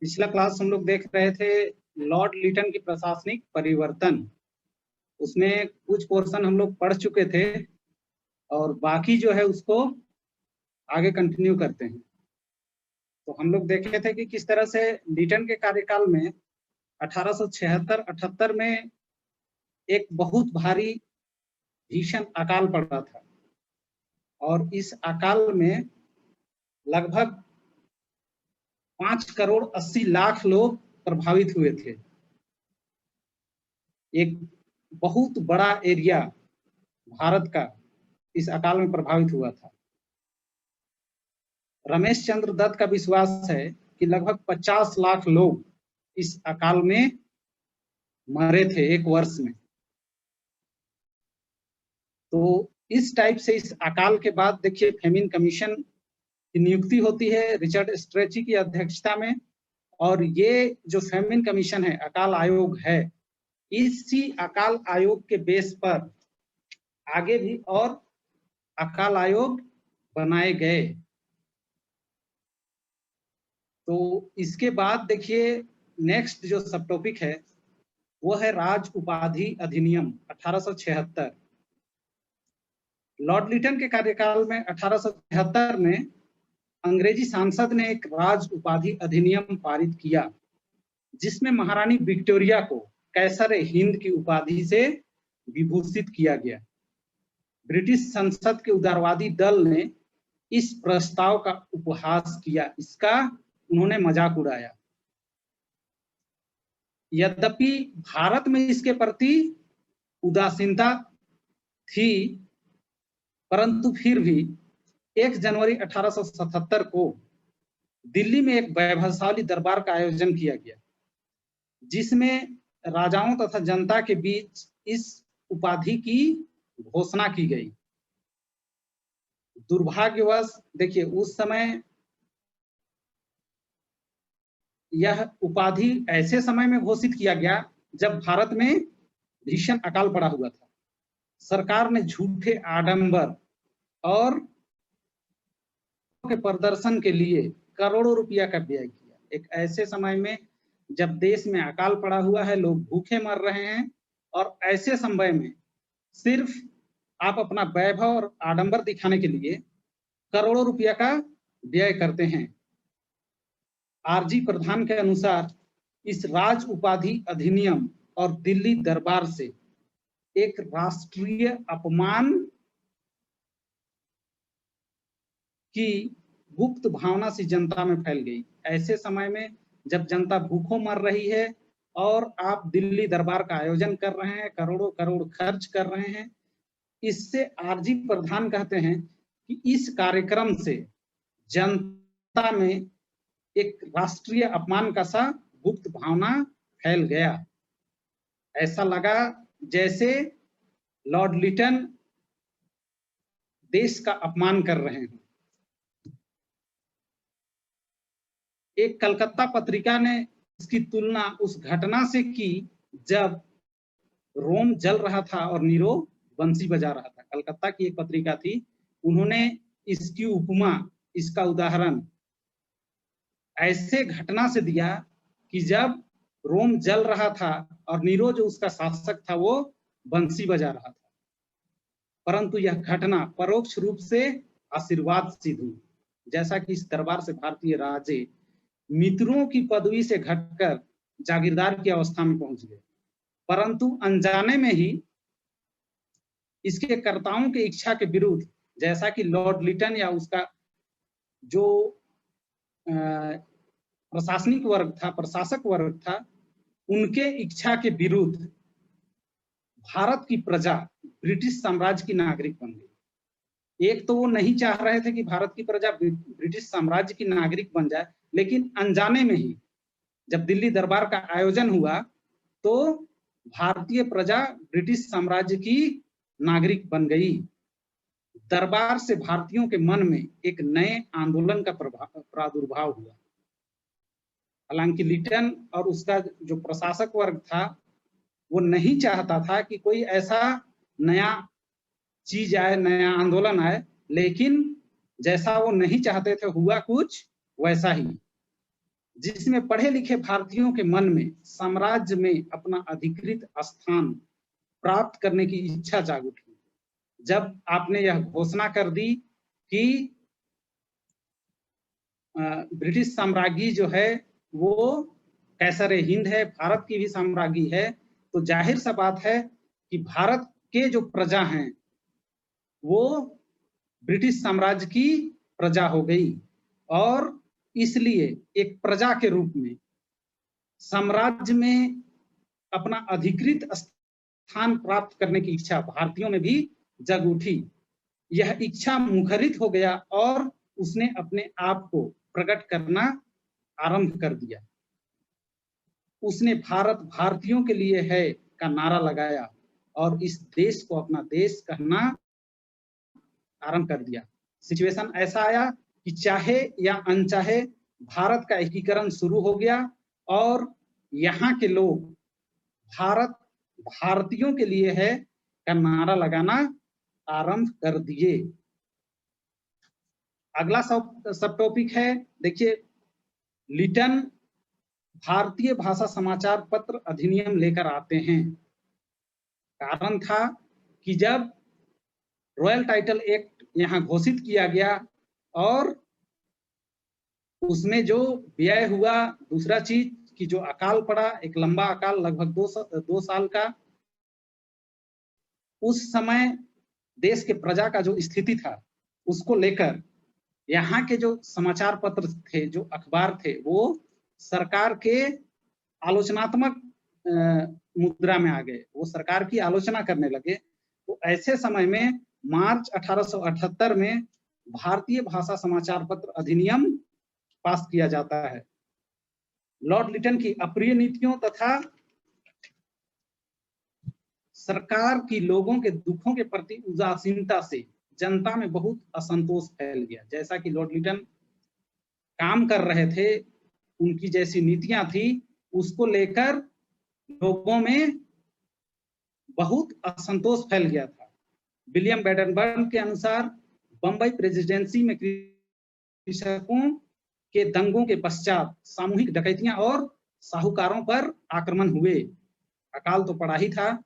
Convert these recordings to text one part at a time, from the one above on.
पिछला क्लास हम लोग देख रहे थे लॉर्ड लिटन की प्रशासनिक परिवर्तन। उसमें कुछ पोर्शन हम लोग पढ़ चुके थे और बाकी जो है उसको आगे कंटिन्यू करते हैं। तो हम लोग देखे थे कि किस तरह से लिटन के कार्यकाल में 1876-78 में एक बहुत भारी भीषण अकाल पड़ा था और इस अकाल में लगभग 5,80,00,000 लोग प्रभावित हुए थे। एक बहुत बड़ा एरिया भारत का इस अकाल में प्रभावित हुआ था। रमेश चंद्र दत्त का विश्वास है कि लगभग 50 लाख लोग इस अकाल में मरे थे एक वर्ष में। तो इस टाइप से इस अकाल के बाद देखिए फेमिन कमीशन की नियुक्ति होती है रिचर्ड स्ट्रेची की अध्यक्षता में, और ये जो फेमिन कमीशन है, अकाल आयोग है, इसी अकाल आयोग के बेस पर आगे भी और अकाल आयोग बनाए गए। तो इसके बाद देखिए नेक्स्ट जो सब टॉपिक है वो है राज उपाधि अधिनियम 1876। लॉर्ड लिटन के कार्यकाल में 1876 में अंग्रेजी सांसद ने एक राज उपाधि अधिनियम पारित किया जिसमें महारानी विक्टोरिया को कैसर हिंद की उपाधि से विभूषित किया गया। ब्रिटिश संसद के उदारवादी दल ने इस प्रस्ताव का उपहास किया, इसका उन्होंने मजाक उड़ाया। यद्यपि भारत में इसके प्रति उदासीनता थी, परंतु फिर भी 1 जनवरी 1877 को दिल्ली में एक वैभवशाली दरबार का आयोजन किया गया जिसमें राजाओं तथा जनता के बीच इस उपाधि की घोषणा की गई। दुर्भाग्यवश देखिए उस समय यह उपाधि ऐसे समय में घोषित किया गया जब भारत में भीषण अकाल पड़ा हुआ था। सरकार ने झूठे आडंबर और के प्रदर्शन के लिए करोड़ों रुपया का व्यय किया। एक ऐसे समय में जब देश में अकाल पड़ा हुआ है, लोग भूखे मर रहे हैं, और ऐसे समय में सिर्फ आप अपना वैभव और आडंबर दिखाने के लिए करोड़ों रुपया का व्यय करते हैं। आरजी प्रधान के अनुसार इस राज उपाधि अधिनियम और दिल्ली दरबार से एक राष्ट्रीय अपमान की गुप्त भावना सी जनता में फैल गई। ऐसे समय में जब जनता भूखों मर रही है और आप दिल्ली दरबार का आयोजन कर रहे हैं, करोड़ों करोड़ खर्च कर रहे हैं, इससे आरजी प्रधान कहते हैं कि इस कार्यक्रम से जनता में एक राष्ट्रीय अपमान का सा गुप्त भावना फैल गया। ऐसा लगा जैसे लॉर्ड लिटन देश का अपमान कर रहे हैं। एक कलकत्ता पत्रिका ने इसकी तुलना उस घटना से की जब रोम जल रहा था और नीरो बंसी बजा रहा था। कलकत्ता की एक पत्रिका थी, उन्होंने इसकी उपमा, इसका उदाहरण ऐसे घटना से दिया कि जब रोम जल रहा था और नीरो जो उसका शासक था वो बंसी बजा रहा था। परंतु यह घटना परोक्ष रूप से आशीर्वाद सिद्ध हुई, जैसा कि इस दरबार से भारतीय राजे मित्रों की पदवी से घटकर जागीरदार की अवस्था में पहुंच गए, परंतु अनजाने में ही इसके कर्ताओं की इच्छा के विरुद्ध, जैसा कि लॉर्ड लिटन या उसका जो प्रशासनिक वर्ग था, प्रशासक वर्ग था, उनके इच्छा के विरुद्ध भारत की प्रजा ब्रिटिश साम्राज्य की नागरिक बन गई। एक तो वो नहीं चाह रहे थे कि भारत की प्रजा ब्रिटिश साम्राज्य की नागरिक बन जाए, लेकिन अनजाने में ही जब दिल्ली दरबार का आयोजन हुआ तो भारतीय प्रजा ब्रिटिश साम्राज्य की नागरिक बन गई। दरबार से भारतीयों के मन में एक नए आंदोलन का प्रादुर्भाव हुआ। हालांकि लिटन और उसका जो प्रशासक वर्ग था वो नहीं चाहता था कि कोई ऐसा नया चीज आए, नया आंदोलन आए, लेकिन जैसा वो नहीं चाहते थे हुआ कुछ वैसा ही। जिसमें पढ़े लिखे भारतीयों के मन में साम्राज्य में अपना अधिकृत स्थान प्राप्त करने की इच्छा जाग उठी। जब आपने यह घोषणा कर दी कि ब्रिटिश साम्राज्य जो है वो कैसर हिंद है, भारत की भी साम्राज्य है, तो जाहिर सा बात है कि भारत के जो प्रजा हैं वो ब्रिटिश साम्राज्य की प्रजा हो गई, और इसलिए एक प्रजा के रूप में साम्राज्य में अपना अधिकृत स्थान प्राप्त करने की इच्छा भारतीयों में भी जग उठी। यह इच्छा मुखरित हो गया और उसने अपने आप को प्रकट करना आरंभ कर दिया। उसने भारत भारतीयों के लिए है का नारा लगाया और इस देश को अपना देश कहना आरंभ कर दिया। सिचुएशन ऐसा आया कि चाहे या अनचाहे भारत का एकीकरण शुरू हो गया और यहाँ के लोग भारत भारतीयों के लिए है का नारा लगाना आरंभ कर दिए। अगला सब टॉपिक है, देखिए, लिटन भारतीय भाषा समाचार पत्र अधिनियम लेकर आते हैं। कारण था कि जब रॉयल टाइटल एक्ट यहाँ घोषित किया गया और उसमें जो व्यय हुआ, दूसरा चीज कि जो अकाल पड़ा, एक लंबा अकाल लगभग 2 साल का, उस समय देश के प्रजा का जो स्थिति था उसको लेकर यहाँ के जो समाचार पत्र थे, जो अखबार थे, वो सरकार के आलोचनात्मक मुद्रा में आ गए, वो सरकार की आलोचना करने लगे। तो ऐसे समय में मार्च 1878 में भारतीय भाषा समाचार पत्र अधिनियम पास किया जाता है। लॉर्ड लिटन की अप्रिय नीतियों तथा सरकार की लोगों के दुखों के प्रति उदासीनता से जनता में बहुत असंतोष फैल गया। जैसा कि लॉर्ड लिटन काम कर रहे थे, उनकी जैसी नीतियां थी, उसको लेकर लोगों में बहुत असंतोष फैल गया था। विलियम बैडनबर्न के अनुसार बंबई प्रेसिडेंसी में कृषकों के दंगों के पश्चात सामूहिक डकैतियां और साहूकारों पर आक्रमण हुए। अकाल तो पड़ा ही था,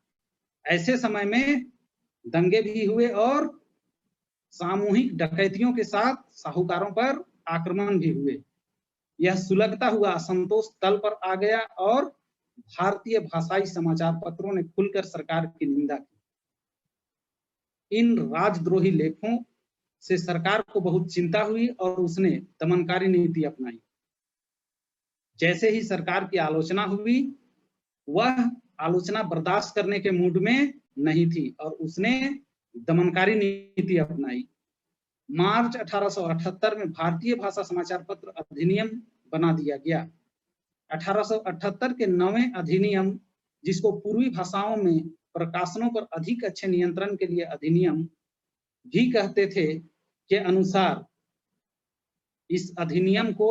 ऐसे समय में दंगे भी हुए और सामूहिक डकैतियों के साथ साहूकारों पर आक्रमण भी हुए। यह सुलगता हुआ असंतोष तल पर आ गया और भारतीय भाषाई समाचार पत्रों ने खुलकर सरकार की निंदा की। इन राजद्रोही लेखों से सरकार को बहुत चिंता हुई और उसने दमनकारी नीति अपनाई। जैसे ही सरकार की आलोचना हुई, वह आलोचना बर्दाश्त करने के मूड में नहीं थी और उसने दमनकारी नीति अपनाई। मार्च 1878 में भारतीय भाषा समाचार पत्र अधिनियम बना दिया गया। 1878 के 9वें अधिनियम, जिसको पूर्वी भाषाओं में प्रकाशनों पर अधिक अच्छे नियंत्रण के लिए अधिनियम भी कहते थे, के अनुसार इस अधिनियम को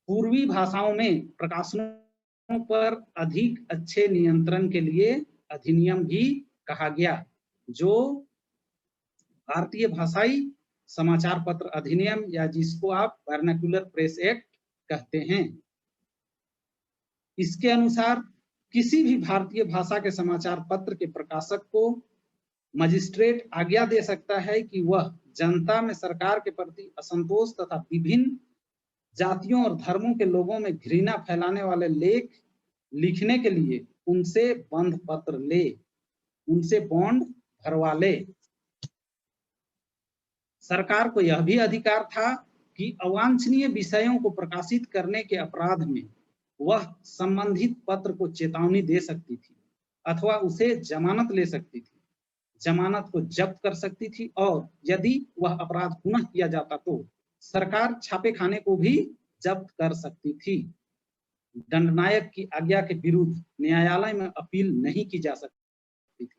पूर्वी भाषाओं में प्रकाशनों पर अधिक अच्छे नियंत्रण के लिए अधिनियम भी कहा गया, जो भारतीय भाषाई समाचार पत्र अधिनियम या जिसको आप वर्नाक्युलर प्रेस एक्ट कहते हैं। इसके अनुसार किसी भी भारतीय भाषा के समाचार पत्र के प्रकाशक को मजिस्ट्रेट आज्ञा दे सकता है कि वह जनता में सरकार के प्रति असंतोष तथा विभिन्न जातियों और धर्मों के लोगों में घृणा फैलाने वाले लेख लिखने के लिए उनसे बंध पत्र ले, उनसे बॉन्ड भरवा ले। सरकार को यह भी अधिकार था कि अवांछनीय विषयों को प्रकाशित करने के अपराध में वह संबंधित पत्र को चेतावनी दे सकती थी अथवा उसे जमानत ले सकती थी, जमानत को जब्त कर सकती थी, और यदि वह अपराध पुनः किया जाता तो सरकार छापे खाने को भी जब्त कर सकती थी। दंडनायक की आज्ञा के विरुद्ध न्यायालय में अपील नहीं की जा सकती थी।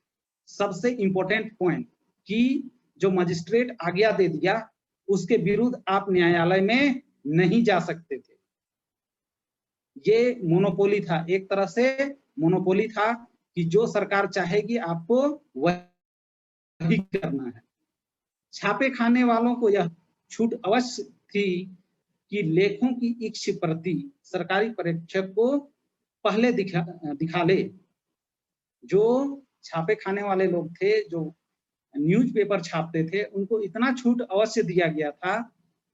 सबसे इंपॉर्टेंट पॉइंट कि जो मजिस्ट्रेट आज्ञा दे दिया उसके विरुद्ध आप न्यायालय में नहीं जा सकते थे। ये मोनोपोली था, एक तरह से मोनोपोली था कि जो सरकार चाहेगी आपको वही करना है। छापे खाने वालों को यह छूट अवश्य थी कि लेखों की इक्ष प्रति सरकारी परीक्षक को पहले दिखा ले। जो छापे खाने वाले लोग थे, जो न्यूज़पेपर छापते थे, उनको इतना छूट अवश्य दिया गया था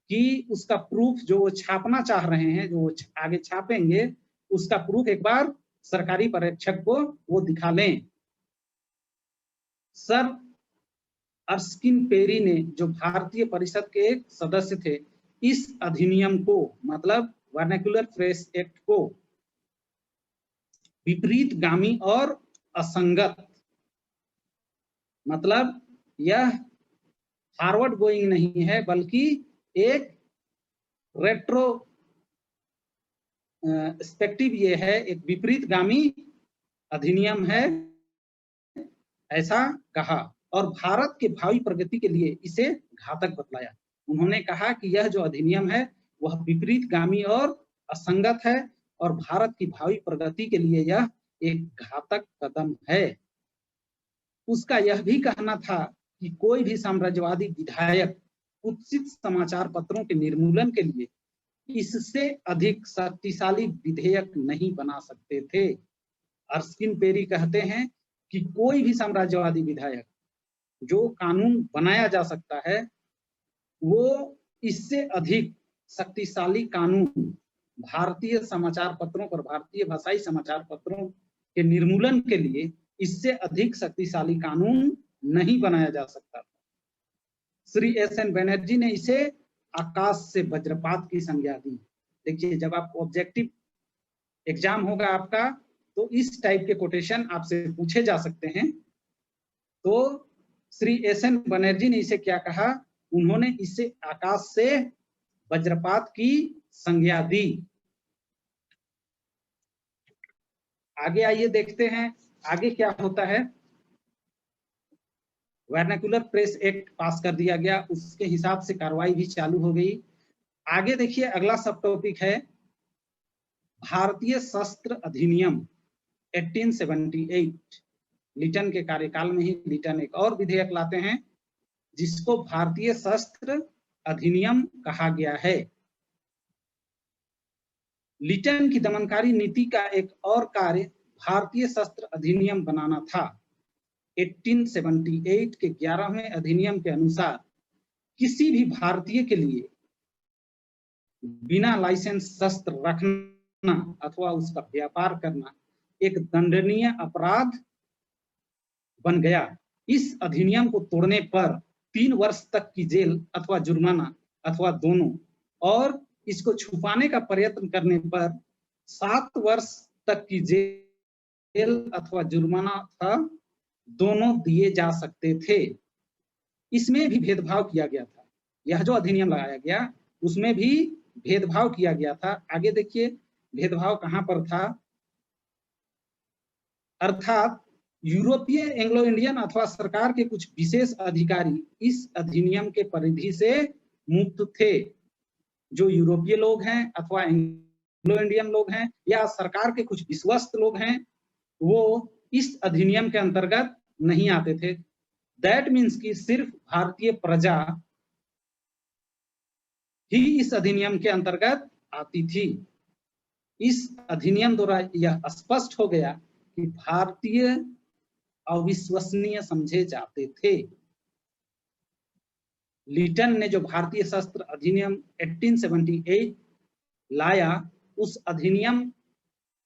कि उसका प्रूफ जो वो छापना चाह रहे हैं, जो वो आगे छापेंगे, उसका प्रूफ एक बार सरकारी परीक्षक को वो दिखा लें। सर अर्स्किन पेरी ने, जो भारतीय परिषद के एक सदस्य थे, इस अधिनियम को, मतलब वर्नाक्युलर प्रेस एक्ट को विपरीतगामी और असंगत, मतलब यह फॉरवर्ड गोइंग नहीं है बल्कि एक रेट्रो स्पेक्टिव ये है, एक विपरीतगामी अधिनियम है, ऐसा कहा और भारत के भावी प्रगति के लिए इसे घातक बतलाया। उन्होंने कहा कि यह जो अधिनियम है वह विपरीतगामी और असंगत है और भारत की भावी प्रगति के लिए यह एक घातक कदम है। उसका यह भी कहना था कि कोई भी साम्राज्यवादी विधायक कुत्सित समाचार पत्रों के निर्मूलन के लिए इससे अधिक शक्तिशाली विधेयक नहीं बना सकते थे। अर्स्किन पेरी कहते हैं कि कोई भी साम्राज्यवादी विधायक जो कानून बनाया जा सकता है, वो इससे अधिक शक्तिशाली कानून भारतीय समाचार पत्रों पर, भारतीय भाषाई समाचार पत्रों के निर्मूलन के लिए इससे अधिक शक्तिशाली कानून नहीं बनाया जा सकता। श्री एस.एन. बनर्जी ने इसे आकाश से वज्रपात की संज्ञा दी। देखिए, जब आप ऑब्जेक्टिव एग्जाम होगा आपका, तो इस टाइप के कोटेशन आपसे पूछे जा सकते हैं। तो श्री एस.एन. बनर्जी ने इसे क्या कहा? उन्होंने इसे आकाश से वज्रपात की संज्ञा दी। आगे आइए देखते हैं आगे क्या होता है। वर्नाक्युलर प्रेस एक्ट पास कर दिया गया, उसके हिसाब से कार्रवाई भी चालू हो गई। आगे देखिए, अगला सब टॉपिक है भारतीय शस्त्र अधिनियम 1878। लिटन के कार्यकाल में ही लिटन एक और विधेयक लाते हैं जिसको भारतीय शस्त्र अधिनियम कहा गया है। लिटन की दमनकारी नीति का एक और कार्य भारतीय शस्त्र अधिनियम बनाना था। 1878 के 11वें अधिनियम के अनुसार किसी भी भारतीय के लिए बिना लाइसेंस शस्त्र रखना अथवा उसका व्यापार करना एक दंडनीय अपराध बन गया। इस अधिनियम को तोड़ने पर 3 वर्ष तक की जेल अथवा जुर्माना अथवा दोनों, और इसको छुपाने का प्रयत्न करने पर 7 वर्ष तक की जेल अथवा जुर्माना था, दोनों दिए जा सकते थे। इसमें भी भेदभाव किया गया था। यह जो अधिनियम लगाया गया उसमें भी भेदभाव किया गया था। आगे देखिए भेदभाव कहां पर था। अर्थात यूरोपीय, एंग्लो इंडियन अथवा सरकार के कुछ विशेष अधिकारी इस अधिनियम के परिधि से मुक्त थे। जो यूरोपीय लोग हैं अथवा एंग्लो इंडियन लोग हैं या सरकार के कुछ विश्वस्त लोग हैं, वो इस अधिनियम के अंतर्गत नहीं आते थे। दैट मीन्स कि सिर्फ भारतीय प्रजा ही इस अधिनियम के अंतर्गत आती थी। इस अधिनियम द्वारा यह स्पष्ट हो गया कि भारतीय अविश्वसनीय समझे जाते थे। लिटन ने जो भारतीय शस्त्र अधिनियम 1878 लाया, उस अधिनियम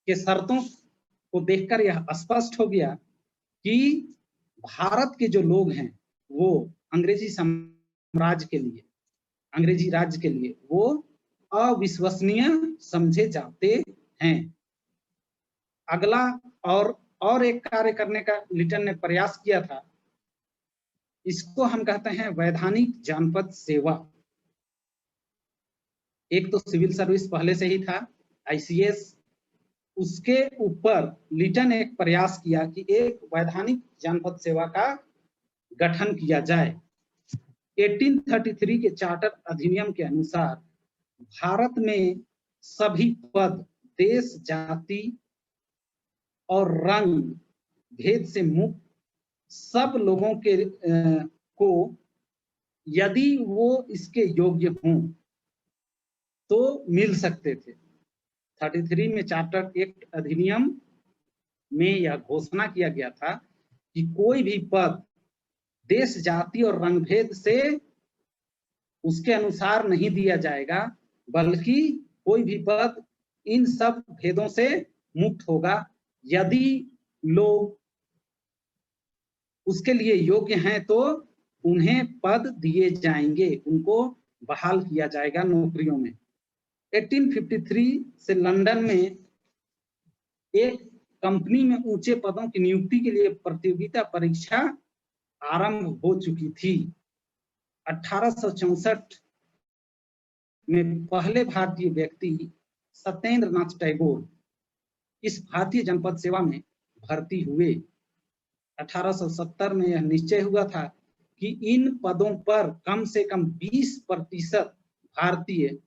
के शर्तों को देखकर यह स्पष्ट हो गया कि भारत के जो लोग हैं वो अंग्रेजी साम्राज्य के लिए, अंग्रेजी राज्य के लिए वो अविश्वसनीय समझे जाते हैं। अगला और एक कार्य करने का लिटन ने प्रयास किया था, इसको हम कहते हैं वैधानिक जानपद सेवा। एक तो सिविल सर्विस पहले से ही था, ICS, उसके ऊपर लिटन एक प्रयास किया कि एक वैधानिक जानपद सेवा का गठन किया जाए। 1833 के चार्टर अधिनियम के अनुसार भारत में सभी पद देश, जाति और रंग भेद से मुक्त सब लोगों के को, यदि वो इसके योग्य हों, तो मिल सकते थे। 33 में चार्टर एक्ट अधिनियम में यह घोषणा किया गया था कि कोई भी पद देश, जाति और रंगभेद से उसके अनुसार नहीं दिया जाएगा, बल्कि कोई भी पद इन सब भेदों से मुक्त होगा यदि लोग उसके लिए योग्य हैं तो उन्हें पद दिए जाएंगे, उनको बहाल किया जाएगा नौकरियों में। 1853 से लंदन में एक कंपनी में ऊंचे पदों की नियुक्ति के लिए प्रतियोगिता परीक्षा आरंभ हो चुकी थी। 1864 में पहले भारतीय व्यक्ति सत्येंद्र नाथ टैगोर इस भारतीय जनपद सेवा में भर्ती हुए। 1870 में यह निश्चय हुआ था कि इन पदों पर कम से कम 20% भारतीय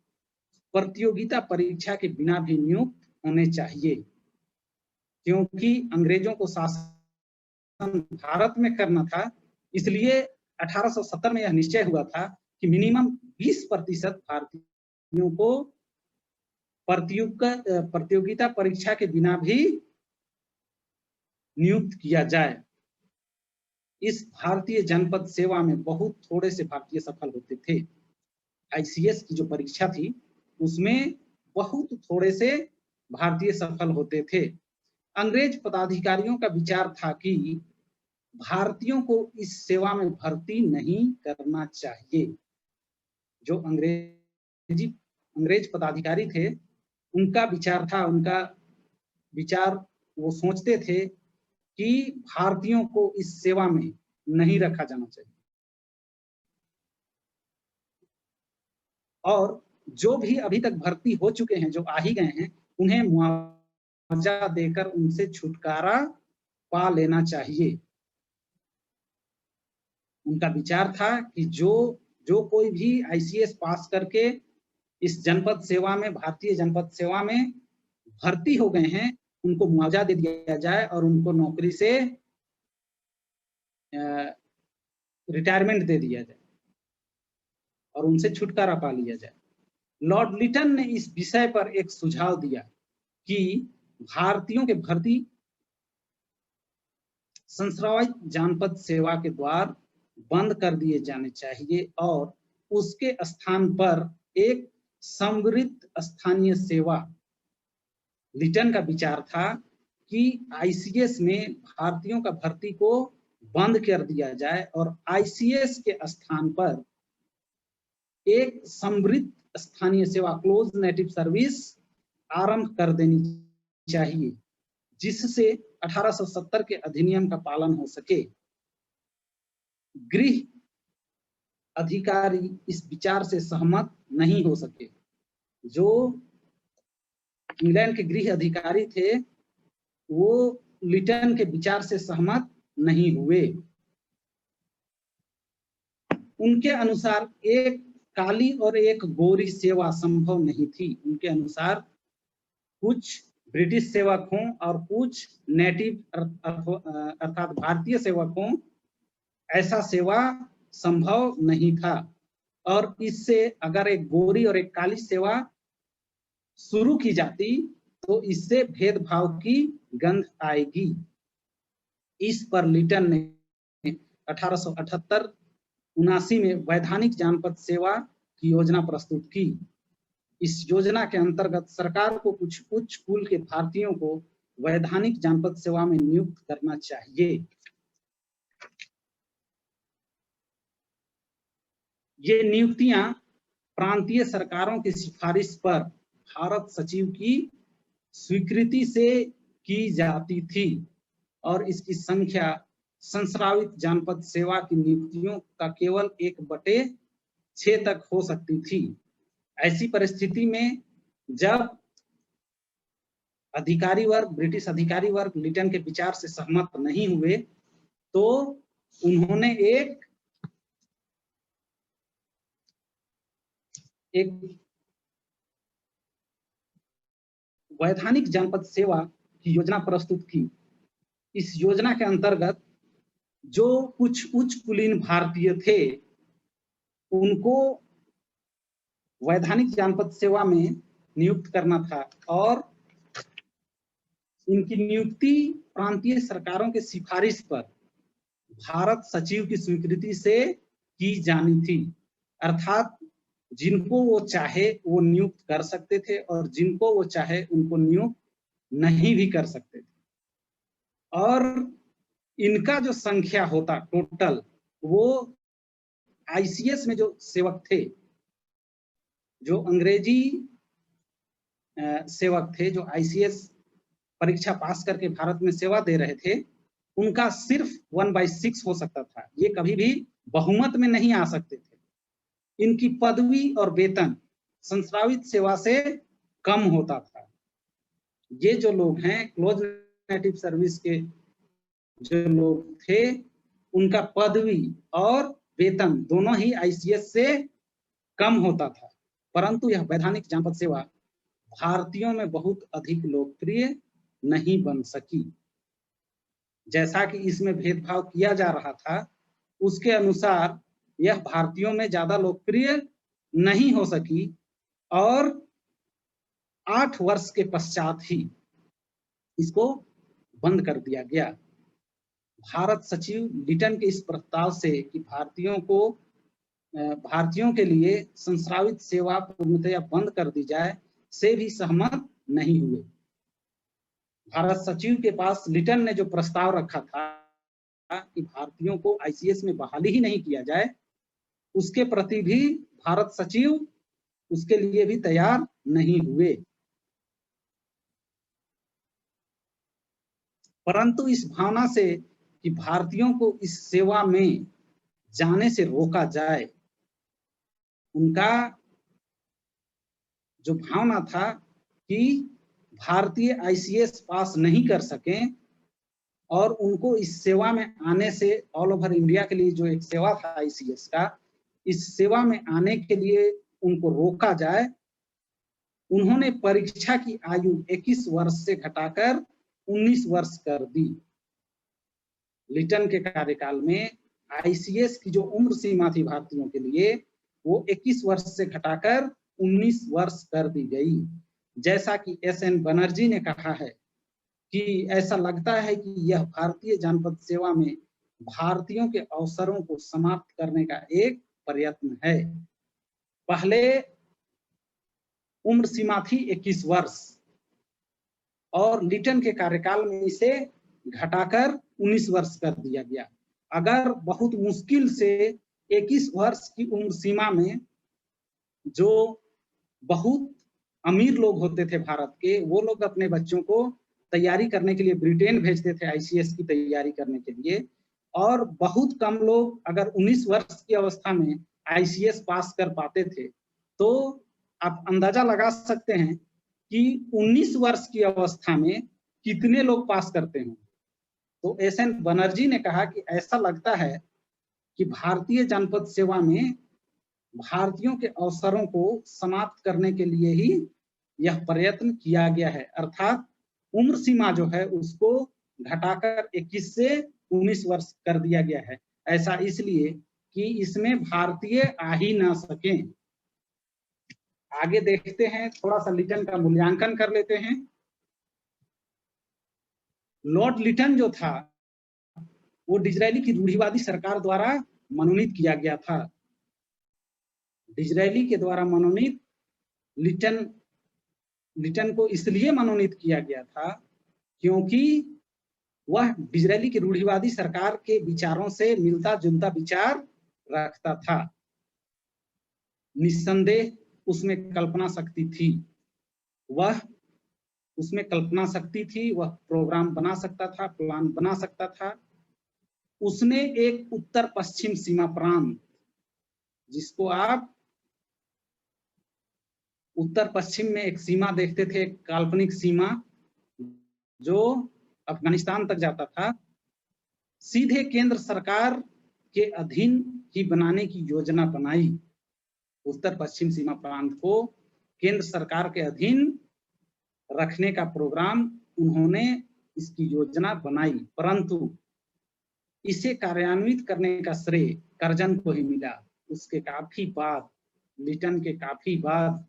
प्रतियोगिता परीक्षा के बिना भी नियुक्त होने चाहिए, क्योंकि अंग्रेजों को शासन भारत में करना था। इसलिए 1870 में यह निश्चय हुआ था कि मिनिमम 20% भारतीयों को प्रतियोगिता परीक्षा के बिना भी नियुक्त किया जाए। इस भारतीय जनपद सेवा में बहुत थोड़े से भारतीय सफल होते थे। आईसीएस की जो परीक्षा थी उसमें बहुत थोड़े से भारतीय सफल होते थे। अंग्रेज पदाधिकारियों का विचार था कि भारतीयों को इस सेवा में भर्ती नहीं करना चाहिए। जो अंग्रेज पदाधिकारी थे उनका विचार था, उनका विचार वो सोचते थे कि भारतीयों को इस सेवा में नहीं रखा जाना चाहिए और जो भी अभी तक भर्ती हो चुके हैं, जो आ ही गए हैं, उन्हें मुआवजा देकर उनसे छुटकारा पा लेना चाहिए। उनका विचार था कि जो कोई भी आईसीएस पास करके इस जनपद सेवा में, भारतीय जनपद सेवा में भर्ती हो गए हैं, उनको मुआवजा दे दिया जाए और उनको नौकरी से रिटायरमेंट दे दिया जाए और उनसे छुटकारा पा लिया जाए। लॉर्ड लिटन ने इस विषय पर एक सुझाव दिया कि भारतीयों के भर्ती संश्रवित जनपद सेवा के द्वार बंद कर दिए जाने चाहिए और उसके स्थान पर एक समृद्ध स्थानीय सेवा। लिटन का विचार था कि आईसीएस में भारतीयों का भर्ती को बंद कर दिया जाए और आईसीएस के स्थान पर एक समृद्ध स्थानीय सेवा, क्लोज नेटिव सर्विस आरंभ कर देनी चाहिए, जिससे 1870 के अधिनियम का पालन हो सके। गृह अधिकारी इस विचार से सहमत नहीं हो सके। जो इंग्लैंड के गृह अधिकारी थे वो लिटन के विचार से सहमत नहीं हुए। उनके अनुसार एक काली और एक गोरी सेवा संभव नहीं थी। उनके अनुसार कुछ ब्रिटिश सेवक हों और कुछ नेटिव अर्थात भारतीय सेवक हों, ऐसा सेवा संभव नहीं था और इससे अगर एक गोरी और एक काली सेवा शुरू की जाती तो इससे भेदभाव की गंध आएगी। इस पर लिटन ने 1878-79 में वैधानिक जनपद सेवा की योजना प्रस्तुत की। इस योजना के अंतर्गत सरकार को कुछ उच्च कुल के भारतीयों को वैधानिक जनपद सेवा में नियुक्त करना चाहिए। ये नियुक्तियां प्रांतीय सरकारों की सिफारिश पर भारत सचिव की स्वीकृति से की जाती थी और इसकी संख्या संश्रावित जनपद सेवा की नियुक्तियों का केवल 1/6 तक हो सकती थी। ऐसी परिस्थिति में जब अधिकारी वर्ग, ब्रिटिश अधिकारी वर्ग लिटन के विचार से सहमत नहीं हुए तो उन्होंने एक वैधानिक जनपद सेवा की योजना प्रस्तुत की। इस योजना के अंतर्गत जो कुछ उच्च कुलीन भारतीय थे उनको वैधानिक जानपद सेवा में नियुक्त करना था और इनकी नियुक्ति प्रांतीय सरकारों के सिफारिश पर भारत सचिव की स्वीकृति से की जानी थी। अर्थात जिनको वो चाहे वो नियुक्त कर सकते थे और जिनको वो चाहे उनको नियुक्त नहीं भी कर सकते थे। और इनका जो संख्या होता टोटल, वो आईसीएस में जो सेवक थे, जो अंग्रेजी सेवक थे, जो आईसीएस परीक्षा पास करके भारत में सेवा दे रहे थे, उनका सिर्फ 1/6 हो सकता था। ये कभी भी बहुमत में नहीं आ सकते थे। इनकी पदवी और वेतन संस्रावित सेवा से कम होता था। ये जो लोग हैं क्लोज नेटिव सर्विस के जो लोग थे, उनका पदवी और वेतन दोनों ही आईसीएस से कम होता था। परंतु यह वैधानिक जानपद सेवा भारतीयों में बहुत अधिक लोकप्रिय नहीं बन सकी। जैसा कि इसमें भेदभाव किया जा रहा था, उसके अनुसार यह भारतीयों में ज्यादा लोकप्रिय नहीं हो सकी और 8 वर्ष के पश्चात ही इसको बंद कर दिया गया। भारत सचिव लिटन के इस प्रस्ताव से कि भारतीयों के लिए संस्रावित सेवा पूर्णतया बंद कर दी जाए से भी सहमत नहीं हुए। भारत सचिव के पास लिटन ने जो प्रस्ताव रखा था कि भारतीयों को आईसीएस में बहाली ही नहीं किया जाए, उसके प्रति भी भारत सचिव उसके लिए भी तैयार नहीं हुए। परंतु इस भावना से कि भारतीयों को इस सेवा में जाने से रोका जाए, उनका जो भावना था कि भारतीय आईसीएस पास नहीं कर सकें और उनको इस सेवा में आने से, ऑल ओवर इंडिया के लिए जो एक सेवा था आईसीएस का, इस सेवा में आने के लिए उनको रोका जाए, उन्होंने परीक्षा की आयु 21 वर्ष से घटाकर 19 वर्ष कर दी। लिटन के कार्यकाल में आईसीएस की जो उम्र सीमा थी भारतीयों के लिए, वो 21 वर्ष से घटाकर 19 वर्ष कर दी गई। जैसा कि एसएन बनर्जी ने कहा है कि ऐसा लगता है कि यह भारतीय जानपद सेवा में भारतीयों के अवसरों को समाप्त करने का एक प्रयत्न है। पहले उम्र सीमा थी 21 वर्ष और लिटन के कार्यकाल में इसे घटाकर 19 वर्ष कर दिया गया। अगर बहुत मुश्किल से 21 वर्ष की उम्र सीमा में जो बहुत अमीर लोग होते थे भारत के, वो लोग अपने बच्चों को तैयारी करने के लिए ब्रिटेन भेजते थे आईसीएस की तैयारी करने के लिए, और बहुत कम लोग अगर 19 वर्ष की अवस्था में आईसीएस पास कर पाते थे, तो आप अंदाजा लगा सकते हैं कि 19 वर्ष की अवस्था में कितने लोग पास करते हैं। तो एसएन बनर्जी ने कहा कि ऐसा लगता है कि भारतीय जानपद सेवा में भारतीयों के अवसरों को समाप्त करने के लिए ही यह प्रयत्न किया गया है। अर्थात उम्र सीमा जो है उसको घटाकर 21 से 19 वर्ष कर दिया गया है। ऐसा इसलिए कि इसमें भारतीय आ ही ना सकें। आगे देखते हैं, थोड़ा सा लिटन का मूल्यांकन कर लेते हैं। लॉर्ड लिटन जो था वो डिज़रायली की रूढ़िवादी सरकार द्वारा मनोनीत किया गया था। डिज़रायली के द्वारा मनोनीत लिटन को इसलिए मनोनीत किया गया था क्योंकि वह डिज़रायली की रूढ़िवादी सरकार के विचारों से मिलता जुलता विचार रखता था। निस्संदेह उसमें कल्पना शक्ति थी, वह प्रोग्राम बना सकता था, प्लान बना सकता था। उसने एक उत्तर पश्चिम सीमा प्रांत, जिसको आप उत्तर पश्चिम में एक सीमा देखते थे, एक काल्पनिक सीमा जो अफगानिस्तान तक जाता था, सीधे केंद्र सरकार के अधीन ही बनाने की योजना बनाई। उत्तर पश्चिम सीमा प्रांत को केंद्र सरकार के अधीन रखने का प्रोग्राम उन्होंने, इसकी योजना बनाई, परंतु इसे कार्यान्वित करने का श्रेय कर्जन को ही मिला। उसके काफी बाद लिटन के काफी बाद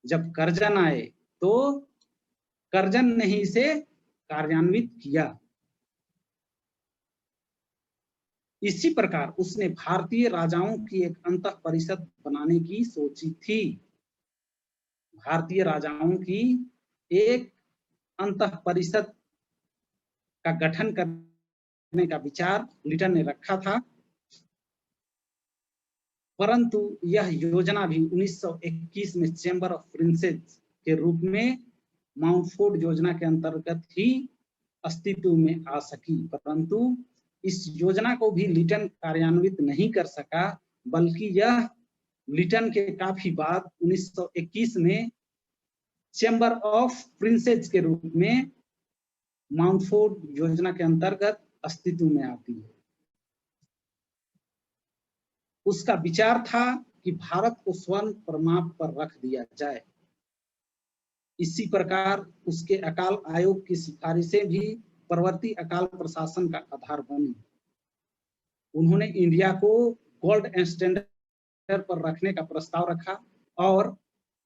जब कर्जन आए तो कर्जन ने ही इसे कार्यान्वित किया। इसी प्रकार उसने भारतीय राजाओं की एक अंतः परिषद बनाने की सोची थी। भारतीय राजाओं की एक अंतः परिषद का गठन करने का विचार लिटन ने रखा था, परंतु यह योजना भी 1921 में चैम्बर ऑफ प्रिंसेस के रूप में माउंटफोर्ड योजना के अंतर्गत ही अस्तित्व में आ सकी। परंतु इस योजना को भी लिटन कार्यान्वित नहीं कर सका, बल्कि यह लिटन के काफी बाद 1921 में चैम्बर ऑफ प्रिंसेस के रूप में माउंटफोर्ड योजना के अंतर्गत अस्तित्व में आती है। उसका विचार था कि भारत को स्वर्ण प्रमाण पर रख दिया जाए। इसी प्रकार उसके अकाल आयोग की सिफारिशें भी परवर्ती अकाल प्रशासन का आधार बनी। उन्होंने इंडिया को गोल्ड स्टैंडर्ड पर रखने का प्रस्ताव रखा और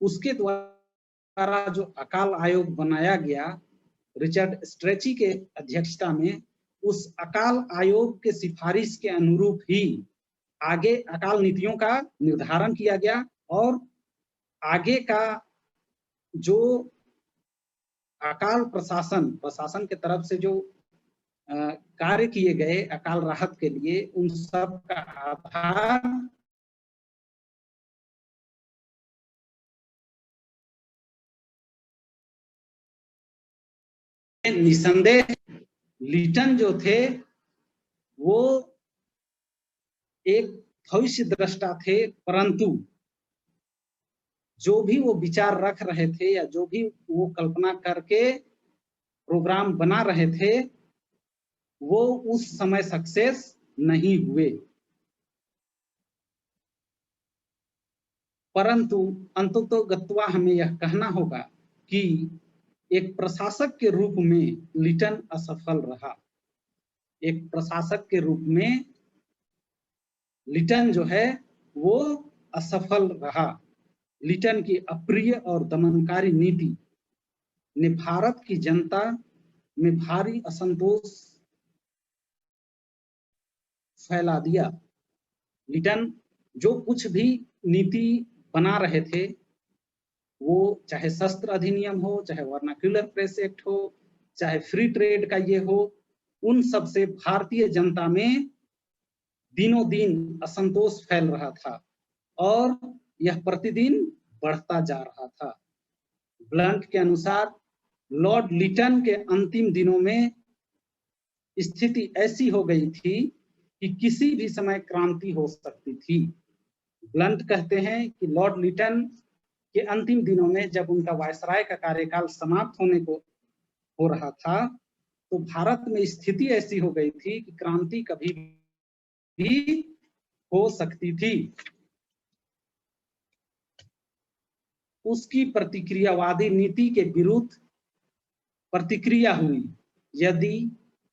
उसके द्वारा जो अकाल आयोग बनाया गया रिचर्ड स्ट्रेची के अध्यक्षता में, उस अकाल आयोग के सिफारिश के अनुरूप ही आगे अकाल नीतियों का निर्धारण किया गया और आगे का जो अकाल प्रशासन के तरफ से जो कार्य किए गए अकाल राहत के लिए, उन सब का आधार निसंदेह लिटन जो थे वो एक भविष्य दृष्टा थे, परंतु जो भी वो विचार रख रहे थे या जो भी वो कल्पना करके प्रोग्राम बना रहे थे वो उस समय सक्सेस नहीं हुए। परंतु अंततोगत्वा हमें यह कहना होगा कि एक प्रशासक के रूप में लिटन असफल रहा। एक प्रशासक के रूप में लिटन जो है वो असफल रहा। लिटन की अप्रिय और दमनकारी नीति ने भारत की जनता में भारी असंतोष फैला दिया। लिटन जो कुछ भी नीति बना रहे थे, वो चाहे शस्त्र अधिनियम हो, चाहे वर्नाक्युलर प्रेस एक्ट हो, चाहे फ्री ट्रेड का ये हो, उन सब से भारतीय जनता में दिनों दिन असंतोष फैल रहा था और यह प्रतिदिन बढ़ता जा रहा था। ब्लंट के अनुसार लॉर्ड लिटन के अंतिम दिनों में स्थिति ऐसी हो गई थी कि किसी भी समय क्रांति हो सकती थी। ब्लंट कहते हैं कि लॉर्ड लिटन के अंतिम दिनों में जब उनका वायसराय का कार्यकाल समाप्त होने को हो रहा था, तो भारत में स्थिति ऐसी हो गई थी कि क्रांति कभी भी हो सकती थी। उसकी प्रतिक्रियावादी नीति के विरुद्ध प्रतिक्रिया हुई। यदि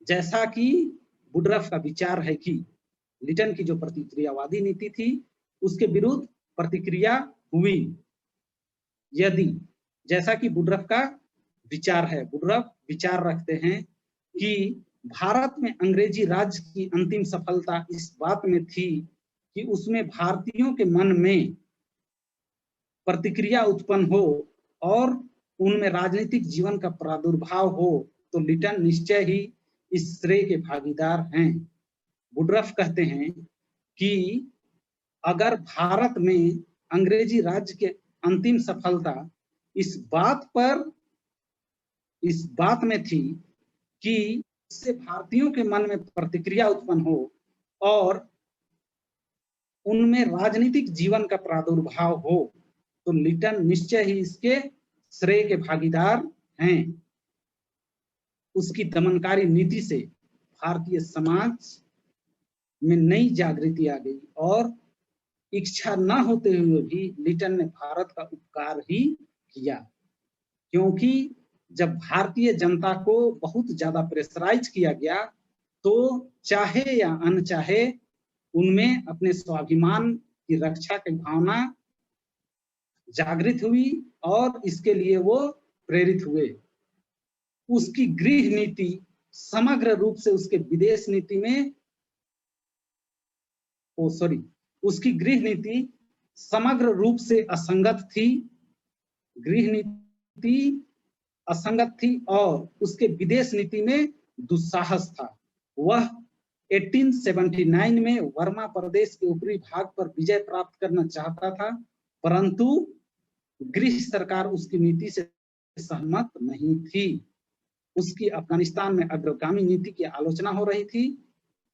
जैसा कि वुडरफ का विचार है कि लिटन की जो प्रतिक्रियावादी नीति थी उसके विरुद्ध प्रतिक्रिया हुई, यदि जैसा कि वुडरफ का विचार है, वुडरफ विचार रखते हैं कि भारत में अंग्रेजी राज की अंतिम सफलता इस बात में थी कि उसमें भारतीयों के मन में प्रतिक्रिया उत्पन्न हो और उनमें राजनीतिक जीवन का प्रादुर्भाव हो, तो लिटन निश्चय ही इस श्रेय के भागीदार हैं। वुडरफ कहते हैं कि अगर भारत में अंग्रेजी राज्य के अंतिम सफलता इस बात में थी कि इससे भारतीयों के मन में प्रतिक्रिया उत्पन्न हो और उनमें राजनीतिक जीवन का प्रादुर्भाव हो, तो लिटन निश्चय ही इसके श्रेय के भागीदार हैं। उसकी दमनकारी नीति से भारतीय समाज में नई जागृति आ गई और इच्छा न होते हुए भी लिटन ने भारत का उपकार ही किया, क्योंकि जब भारतीय जनता को बहुत ज्यादा प्रेशराइज किया गया तो चाहे या अनचाहे उनमें अपने स्वाभिमान की रक्षा की भावना जागृत हुई और इसके लिए वो प्रेरित हुए। उसकी गृह नीति समग्र रूप से उसके विदेश नीति में उसकी गृह नीति समग्र रूप से असंगत थी। गृह नीति असंगत थी और उसके विदेश नीति में दुस्साहस था। वह 1879 में वर्मा प्रदेश के ऊपरी भाग पर विजय प्राप्त करना चाहता था, परंतु गृह सरकार उसकी नीति से सहमत नहीं थी। उसकी अफगानिस्तान में अग्रगामी नीति की आलोचना हो रही थी।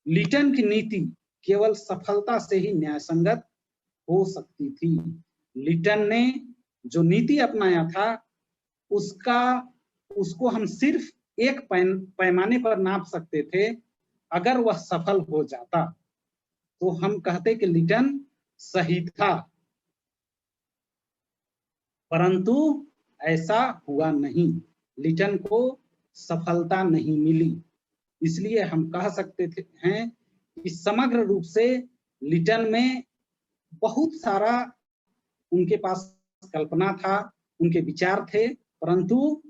लिटन की नीति केवल सफलता से ही न्यायसंगत हो सकती थी। लिटन ने जो नीति अपनाया था उसको हम सिर्फ एक पैमाने पर नाप सकते थे। अगर वह सफल हो जाता तो हम कहते कि लिटन सही था, परंतु ऐसा हुआ नहीं। लिटन को सफलता नहीं मिली। इसलिए हम कह सकते हैं कि समग्र रूप से लिटन में बहुत सारा उनके पास कल्पना था, उनके विचार थे, परंतु